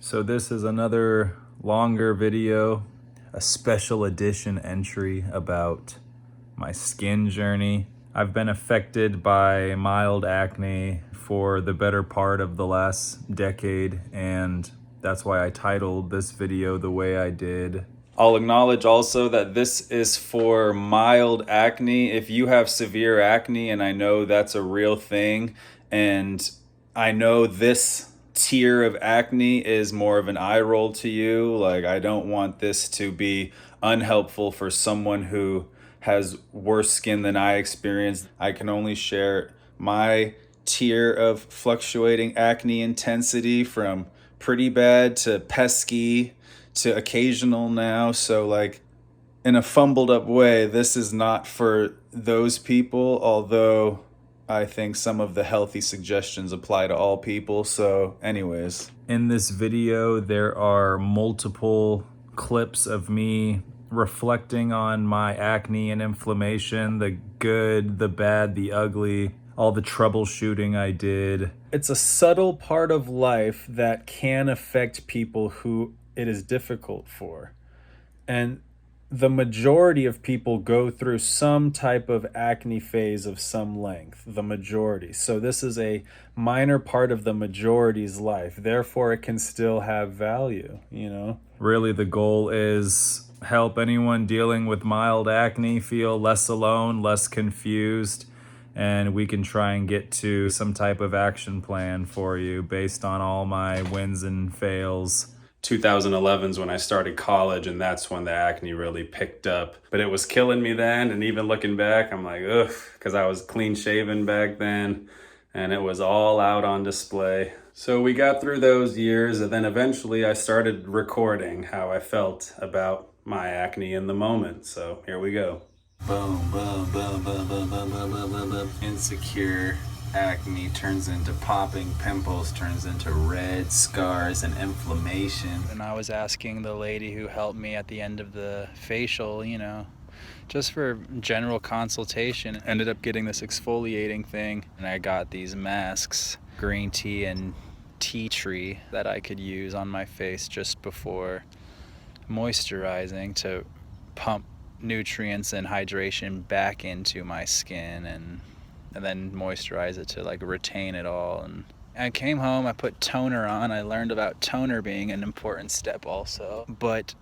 So this is another longer video, a special edition entry about my skin journey. I've been affected by mild acne for the better part of the last decade, and that's why I titled this video the way I did. I'll acknowledge also that this is for mild acne. If you have severe acne, and I know that's a real thing, and I know this tier of acne is more of an eye roll to you, like I don't want this to be unhelpful for someone who has worse skin than I experienced. I can only share my tier of fluctuating acne intensity from pretty bad to pesky to occasional now. So like in a fumbled up way, this is not for those people, although I think some of the healthy suggestions apply to all people. So anyways, in this video, there are multiple clips of me reflecting on my acne and inflammation, the good, the bad, the ugly, all the troubleshooting I did. It's a subtle part of life that can affect people who it is difficult for. And the majority of people go through some type of acne phase of some length, the majority. So this is a minor part of the majority's life. Therefore, it can still have value, you know? Really, the goal is help anyone dealing with mild acne feel less alone, less confused, and we can try and get to some type of action plan for you based on all my wins and fails. 2011's when I started college, and that's when the acne really picked up. But it was killing me then, and even looking back, I'm like, ugh, because I was clean shaven back then, and it was all out on display. So we got through those years, and then eventually I started recording how I felt about my acne in the moment. So here we go. Boom, boom, boom, boom, boom, boom, boom, boom, boom, boom. Insecure acne turns into popping pimples, turns into red scars and inflammation. And I was asking the lady who helped me at the end of the facial, you know, just for general consultation. Ended up getting this exfoliating thing, and I got these masks, green tea and tea tree, that I could use on my face just before moisturizing to pump nutrients and hydration back into my skin, and then moisturize it to like retain it all. And I came home, I put toner on. I learned about toner being an important step also. But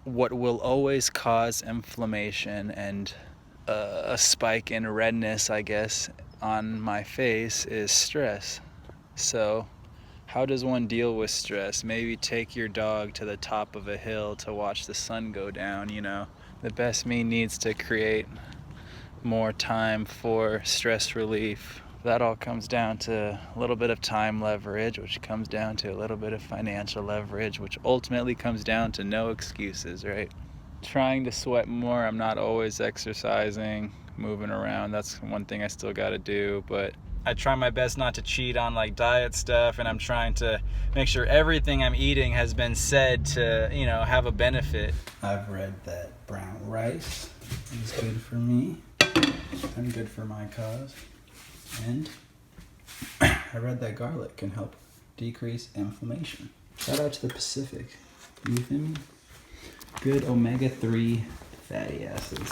what will always cause inflammation and a spike in redness, I guess, on my face is stress. So how does one deal with stress? Maybe take your dog to the top of a hill to watch the sun go down, you know. The best me needs to create more time for stress relief. That all comes down to a little bit of time leverage, which comes down to a little bit of financial leverage, which ultimately comes down to no excuses, right? Trying to sweat more. I'm not always exercising, moving around. That's one thing I still got to do, but I try my best not to cheat on like diet stuff, and I'm trying to make sure everything I'm eating has been said to, you know, have a benefit. I've read that brown rice is good for me and good for my cause. And I read that garlic can help decrease inflammation. Shout out to the Pacific. You feel me? Good omega-3 fatty acids.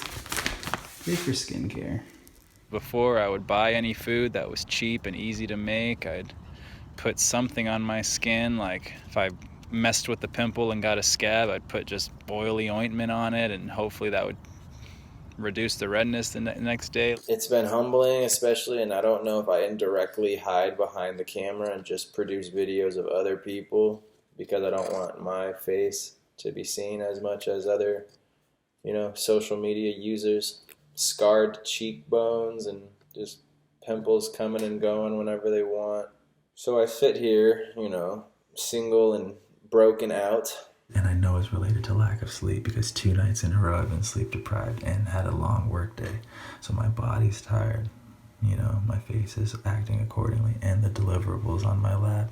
Great for skincare. Before I would buy any food that was cheap and easy to make, I'd put something on my skin. Like if I messed with the pimple and got a scab, I'd put just oily ointment on it, and hopefully that would reduce the redness the next day. It's been humbling, especially, and I don't know if I indirectly hide behind the camera and just produce videos of other people because I don't want my face to be seen as much as other, you know, social media users. Scarred cheekbones and just pimples coming and going whenever they want. So I sit here, you know, single and broken out. And I know it's related to lack of sleep because 2 nights in a row I've been sleep deprived and had a long work day. So my body's tired, you know, my face is acting accordingly, and the deliverables on my lab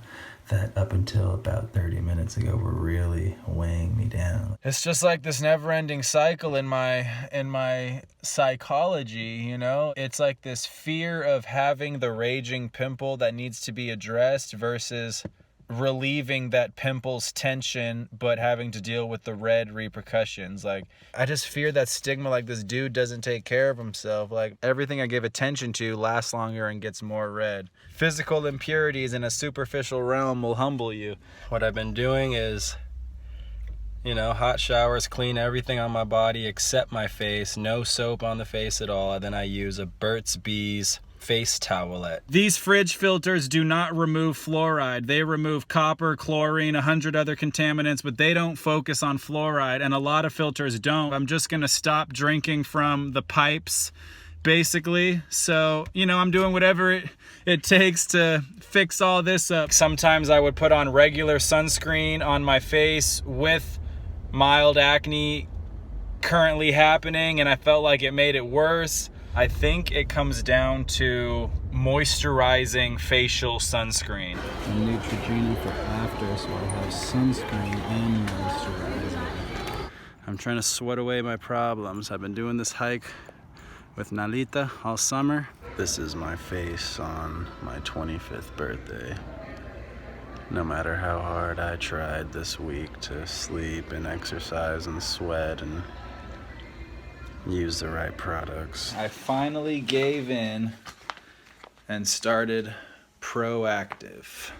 that up until about 30 minutes ago were really weighing me down. It's just like this never-ending cycle in my psychology, you know? It's like this fear of having the raging pimple that needs to be addressed versus relieving that pimple's tension, but having to deal with the red repercussions. Like, I just fear that stigma, like this dude doesn't take care of himself. Like, everything I give attention to lasts longer and gets more red. Physical impurities in a superficial realm will humble you. What I've been doing is, you know, hot showers, clean everything on my body except my face, no soap on the face at all, and then I use a Burt's Bees face towelette. These fridge filters do not remove fluoride. They remove copper, chlorine, 100 other contaminants, but they don't focus on fluoride, and a lot of filters don't. I'm just gonna stop drinking from the pipes, basically. So, you know, I'm doing whatever it takes to fix all this up. Sometimes I would put on regular sunscreen on my face with mild acne currently happening, and I felt like it made it worse. I think it comes down to moisturizing facial sunscreen. And Neutrogena for after, so I have sunscreen and moisturizer. I'm trying to sweat away my problems. I've been doing this hike with Nalita all summer. This is my face on my 25th birthday. No matter how hard I tried this week to sleep and exercise and sweat and use the right products, I finally gave in and started Proactiv.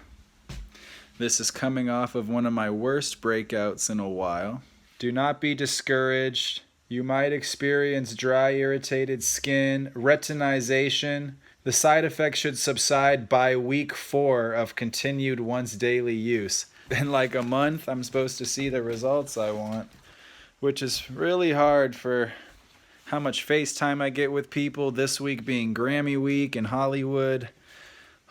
This is coming off of one of my worst breakouts in a while. Do not be discouraged. You might experience dry, irritated skin, retinization. The side effects should subside by week 4 of continued once daily use. In like a month, I'm supposed to see the results I want, which is really hard for how much FaceTime I get with people, this week being Grammy week in Hollywood.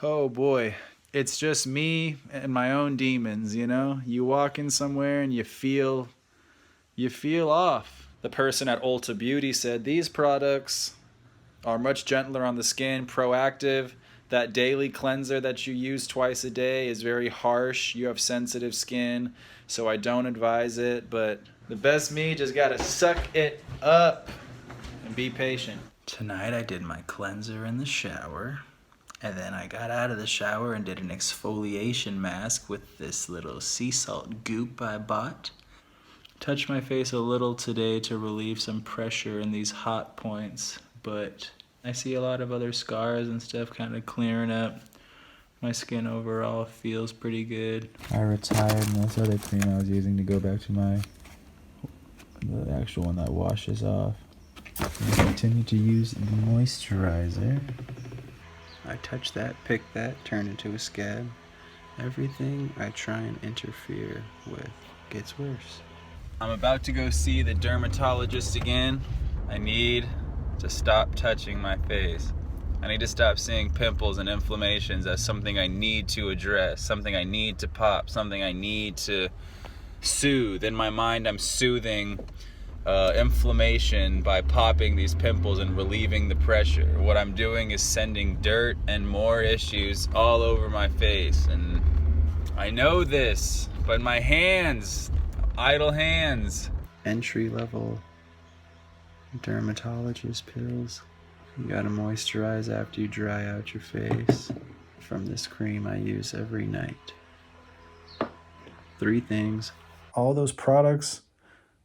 Oh boy, it's just me and my own demons, you know? You walk in somewhere and you feel off. The person at Ulta Beauty said these products are much gentler on the skin. Proactiv, that daily cleanser that you use twice a day, is very harsh. You have sensitive skin, so I don't advise it, but the best me just gotta suck it up and be patient. Tonight I did my cleanser in the shower, and then I got out of the shower and did an exfoliation mask with this little sea salt goop I bought. Touched my face a little today to relieve some pressure in these hot points, but I see a lot of other scars and stuff kind of clearing up. My skin overall feels pretty good. I retired this other cream I was using to go back to the actual one that washes off. I continue to use the moisturizer. I touch that, pick that, turn it to a scab. Everything I try and interfere with gets worse. I'm about to go see the dermatologist again. I need to stop touching my face. I need to stop seeing pimples and inflammations as something I need to address, something I need to pop, something I need to soothe. In my mind, I'm soothing inflammation by popping these pimples and relieving the pressure. What I'm doing is sending dirt and more issues all over my face. And I know this, but my hands, idle hands. Entry-level dermatologist pills. You gotta moisturize after you dry out your face. From this cream I use every night. 3 things. All those products,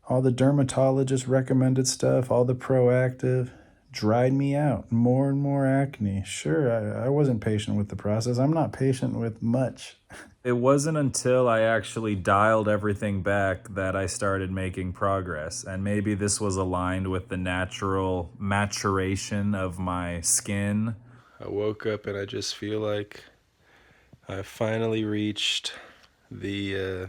all the dermatologist recommended stuff, all the Proactiv, dried me out. More and more acne. Sure, I wasn't patient with the process. I'm not patient with much. It wasn't until I actually dialed everything back that I started making progress. And maybe this was aligned with the natural maturation of my skin. I woke up and I just feel like I finally reached the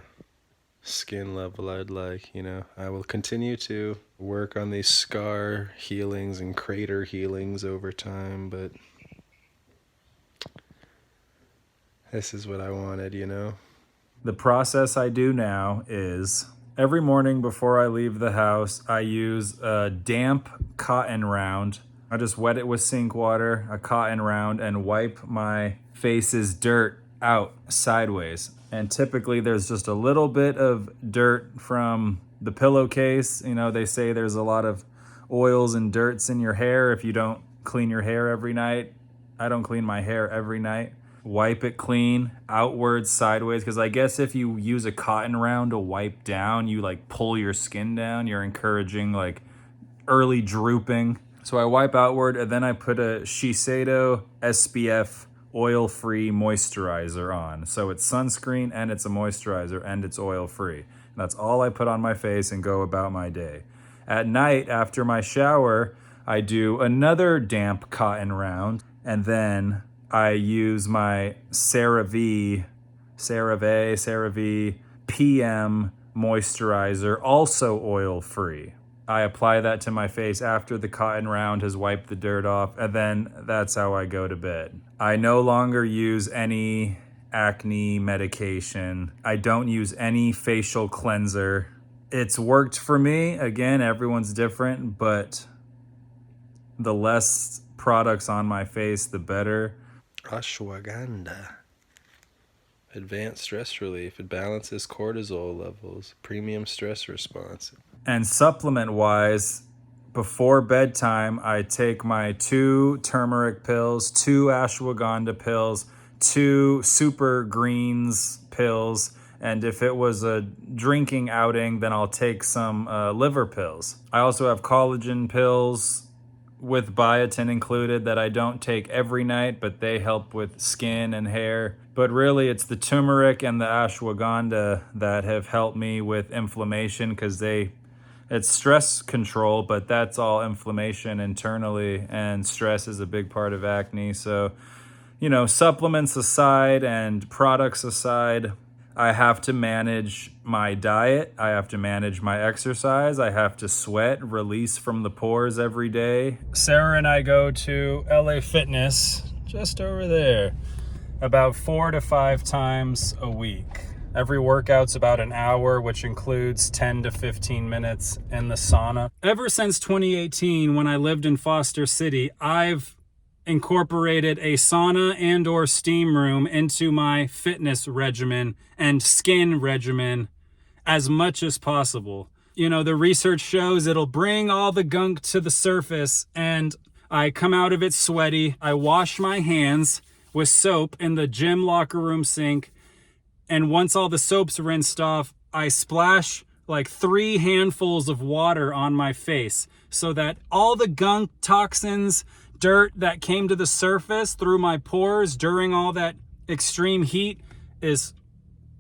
skin level I'd like, you know. I will continue to work on these scar healings and crater healings over time, but this is what I wanted, you know. The process I do now is every morning before I leave the house, I use a damp cotton round. I just wet it with sink water, a cotton round, and wipe my face's dirt out sideways. And typically there's just a little bit of dirt from the pillowcase. You know, they say there's a lot of oils and dirts in your hair if you don't clean your hair every night. I don't clean my hair every night. wipe it clean, outwards, sideways, because I guess if you use a cotton round to wipe down, you like pull your skin down. You're encouraging like early drooping. So I wipe outward, and then I put a Shiseido SPF oil-free moisturizer on. So it's sunscreen, and it's a moisturizer, and it's oil-free. That's all I put on my face and go about my day. At night, after my shower, I do another damp cotton round, and then I use my CeraVe PM moisturizer, also oil-free. I apply that to my face after the cotton round has wiped the dirt off, and then that's how I go to bed. I no longer use any acne medication. I don't use any facial cleanser. It's worked for me. Again, everyone's different, but the less products on my face, the better. Ashwagandha. Advanced stress relief. It balances cortisol levels. Premium stress response. And supplement-wise, before bedtime, I take my 2 turmeric pills, 2 ashwagandha pills, 2 super greens pills, and if it was a drinking outing, then I'll take some liver pills. I also have collagen pills with biotin included that I don't take every night, but they help with skin and hair. But really, it's the turmeric and the ashwagandha that have helped me with inflammation, because it's stress control, but that's all inflammation internally, and stress is a big part of acne. So, supplements aside and products aside, I have to manage my diet. I have to manage my exercise. I have to sweat, release from the pores every day. Sarah and I go to LA Fitness, just over there, about 4 to 5 times a week. Every workout's about an hour, which includes 10 to 15 minutes in the sauna. Ever since 2018, when I lived in Foster City, I've incorporated a sauna and or steam room into my fitness regimen and skin regimen as much as possible. The research shows it'll bring all the gunk to the surface, and I come out of it sweaty. I wash my hands with soap in the gym locker room sink, and once all the soap's rinsed off, I splash like 3 handfuls of water on my face so that all the gunk, toxins, dirt that came to the surface through my pores during all that extreme heat is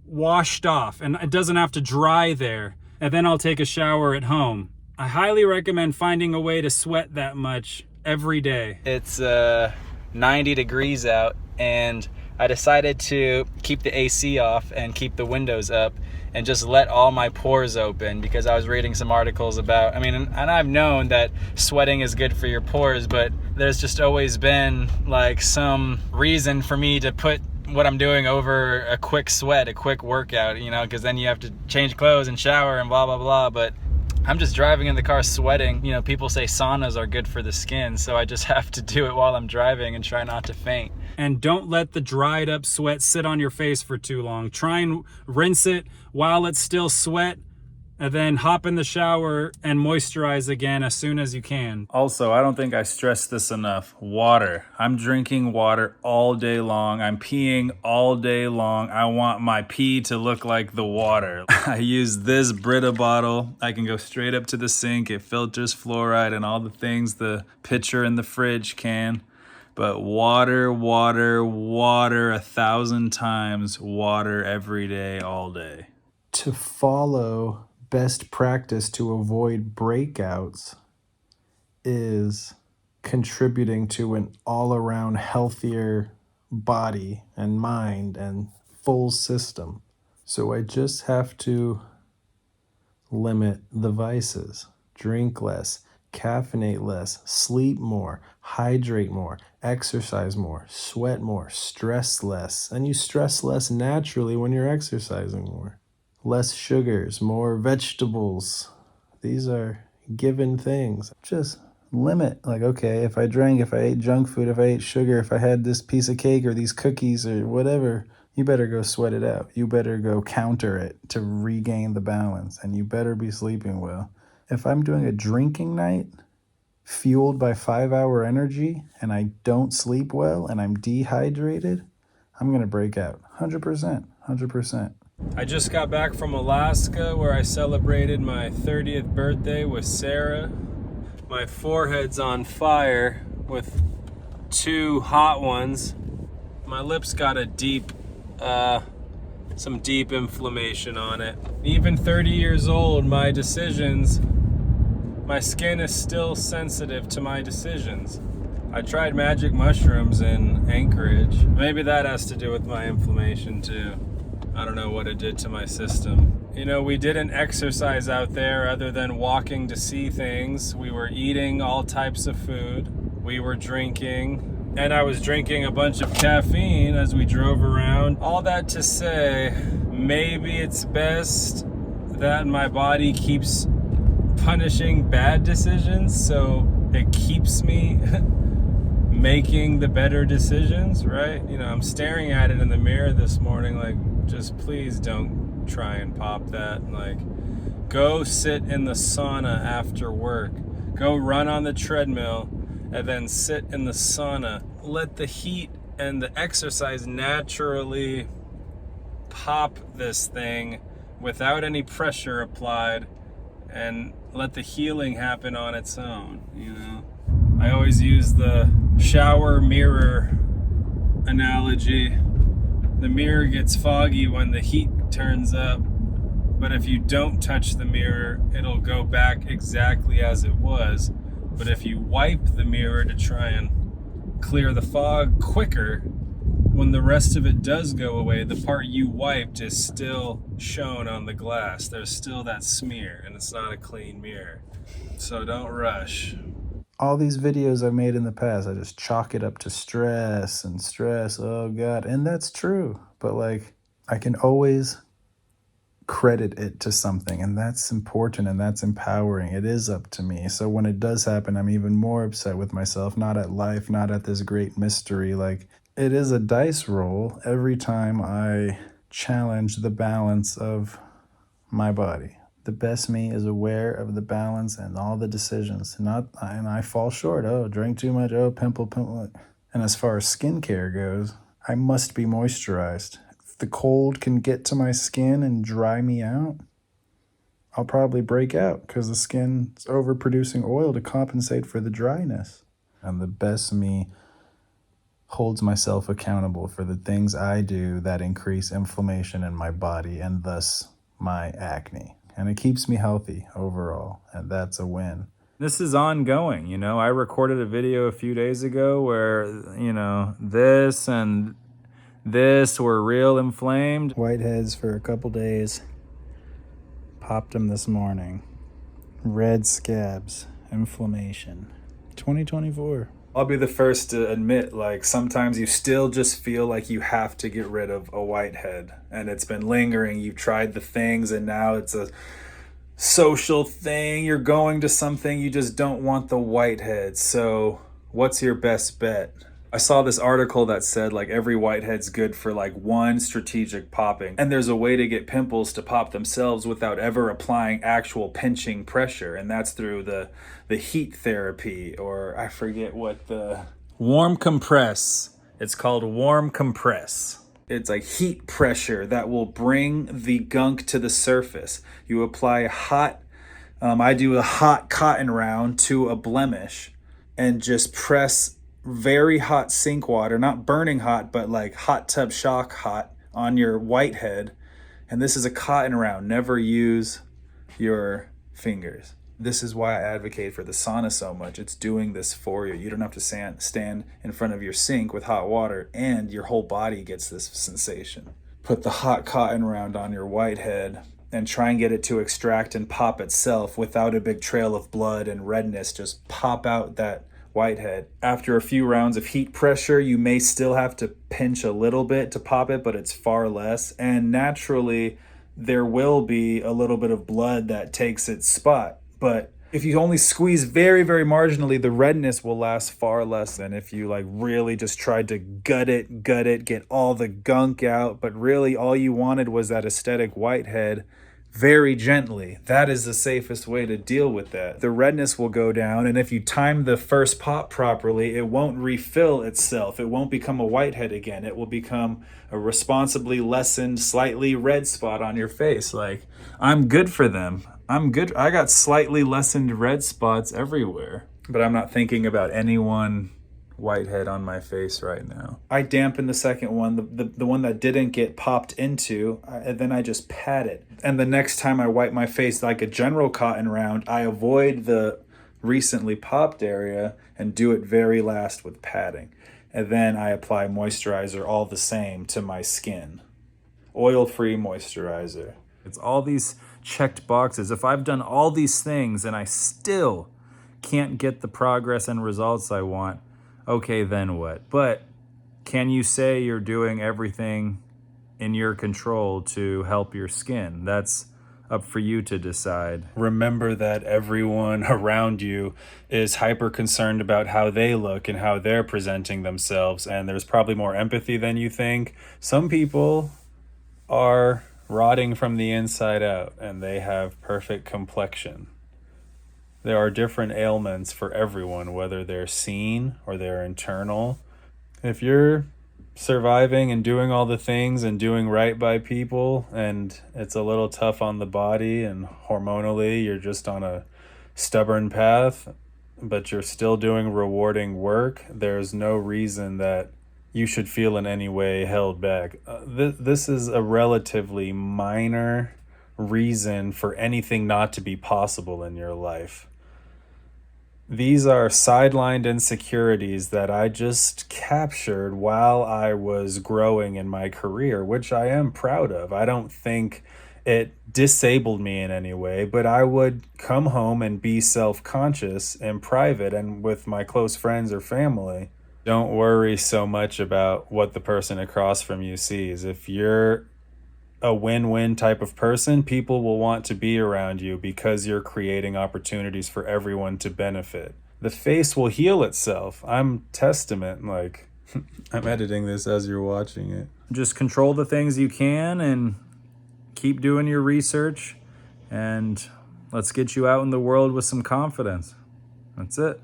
washed off, and it doesn't have to dry there. And then I'll take a shower at home. I highly recommend finding a way to sweat that much every day. It's 90 degrees out, and I decided to keep the AC off and keep the windows up and just let all my pores open, because I was reading some articles about, and I've known that sweating is good for your pores, but there's just always been like some reason for me to put what I'm doing over a quick sweat, a quick workout, because then you have to change clothes and shower and blah, blah, blah. But I'm just driving in the car sweating. People say saunas are good for the skin, so I just have to do it while I'm driving and try not to faint. And don't let the dried up sweat sit on your face for too long. Try and rinse it while it's still sweat, and then hop in the shower and moisturize again as soon as you can. Also, I don't think I stress this enough. Water. I'm drinking water all day long. I'm peeing all day long. I want my pee to look like the water. I use this Brita bottle. I can go straight up to the sink. It filters fluoride and all the things the pitcher in the fridge can. But water, 1,000 times water every day, all day. To follow best practice to avoid breakouts is contributing to an all-around healthier body and mind and full system. So I just have to limit the vices, drink less, caffeinate less, sleep more, hydrate more, exercise more, sweat more, stress less. And you stress less naturally when you're exercising more. Less sugars, more vegetables. These are given things. Just limit. Like, okay, if I ate junk food, if I ate sugar, if I had this piece of cake or these cookies or whatever, you better go sweat it out. You better go counter it to regain the balance, and you better be sleeping well. If I'm doing a drinking night fueled by 5-hour energy and I don't sleep well and I'm dehydrated, I'm gonna break out. 100%. 100%. I just got back from Alaska where I celebrated my 30th birthday with Sarah. My forehead's on fire with 2 hot ones. My lips got a some deep inflammation on it. Even 30 years old, my skin is still sensitive to my decisions. I tried magic mushrooms in Anchorage. Maybe that has to do with my inflammation too. I don't know what it did to my system. You know, we didn't exercise out there other than walking to see things. We were eating all types of food. We were drinking. And I was drinking a bunch of caffeine as we drove around. All that to say, maybe it's best that my body keeps punishing bad decisions so it keeps me making the better decisions, right? You know, I'm staring at it in the mirror this morning like, just please don't try and pop that. Like, go sit in the sauna after work. Go run on the treadmill and then sit in the sauna. Let the heat and the exercise naturally pop this thing without any pressure applied, and let the healing happen on its own, you know? I always use the shower mirror analogy. The mirror gets foggy when the heat turns up, but if you don't touch the mirror, it'll go back exactly as it was. But if you wipe the mirror to try and clear the fog quicker, when the rest of it does go away, the part you wiped is still shown on the glass. There's still that smear, and it's not a clean mirror. So don't rush. All these videos I've made in the past, I just chalk it up to stress and stress. Oh God. And that's true. But like, I can always credit it to something, and that's important and that's empowering. It is up to me. So when it does happen, I'm even more upset with myself, not at life, not at this great mystery. Like, it is a dice roll every time I challenge the balance of my body. The best me is aware of the balance and all the decisions. And I fall short. Oh, drink too much. Oh, pimple. And as far as skincare goes, I must be moisturized. If the cold can get to my skin and dry me out, I'll probably break out because the skin's overproducing oil to compensate for the dryness. And the best me holds myself accountable for the things I do that increase inflammation in my body and thus my acne. And it keeps me healthy overall, and that's a win. This is ongoing, you know. I recorded a video a few days ago where, you know, this and this were real inflamed. Whiteheads for a couple days. Popped them this morning. Red scabs, inflammation. 2024. I'll be the first to admit, like, sometimes you still just feel like you have to get rid of a whitehead, and it's been lingering. You've tried the things, and now it's a social thing. You're going to something, you just don't want the whitehead. So what's your best bet? I saw this article that said like every whitehead's good for like 1 strategic popping, and there's a way to get pimples to pop themselves without ever applying actual pinching pressure, and that's through the heat therapy, or I forget what the warm compress. It's called warm compress. It's like heat pressure that will bring the gunk to the surface. You apply a hot, I do a hot cotton round to a blemish and just press very hot sink water, not burning hot, but like hot tub shock hot on your whitehead. And this is a cotton round. Never use your fingers. This is why I advocate for the sauna so much. It's doing this for you. You don't have to stand in front of your sink with hot water, and your whole body gets this sensation. Put the hot cotton round on your whitehead and try and get it to extract and pop itself without a big trail of blood and redness. Just pop out that whitehead. After a few rounds of heat pressure, you may still have to pinch a little bit to pop it, but it's far less. And naturally, there will be a little bit of blood that takes its spot. But if you only squeeze very, very marginally, the redness will last far less than if you like really just tried to gut it, get all the gunk out. But really all you wanted was that aesthetic whitehead very gently. That is the safest way to deal with that. The redness will go down, and if you time the first pop properly, it won't refill itself. It won't become a whitehead again. It will become a responsibly lessened, slightly red spot on your face. Like, I'm good for them. I'm good. I got slightly lessened red spots everywhere, but I'm not thinking about anyone whitehead on my face right now. I dampen the second one, the one that didn't get popped into, and then I just pat it. And the next time I wipe my face like a general cotton round, I avoid the recently popped area and do it very last with patting. And then I apply moisturizer all the same to my skin. Oil-free moisturizer. It's all these checked boxes. If I've done all these things and I still can't get the progress and results I want, okay, then what? But can you say you're doing everything in your control to help your skin? That's up for you to decide. Remember that everyone around you is hyper concerned about how they look and how they're presenting themselves, and there's probably more empathy than you think. Some people are rotting from the inside out and they have perfect complexion. There are different ailments for everyone, whether they're seen or they're internal. If you're surviving and doing all the things and doing right by people, and it's a little tough on the body and hormonally, you're just on a stubborn path, but you're still doing rewarding work, there's no reason that you should feel in any way held back. This is a relatively minor reason for anything not to be possible in your life. These are sidelined insecurities that I just captured while I was growing in my career, which I am proud of. I don't think it disabled me in any way, but I would come home and be self-conscious in private and with my close friends or family. Don't worry so much about what the person across from you sees. If you're a win-win type of person, people will want to be around you because you're creating opportunities for everyone to benefit. The face will heal itself. I'm testament, like, I'm editing this as you're watching it. Just control the things you can and keep doing your research, and let's get you out in the world with some confidence. That's it.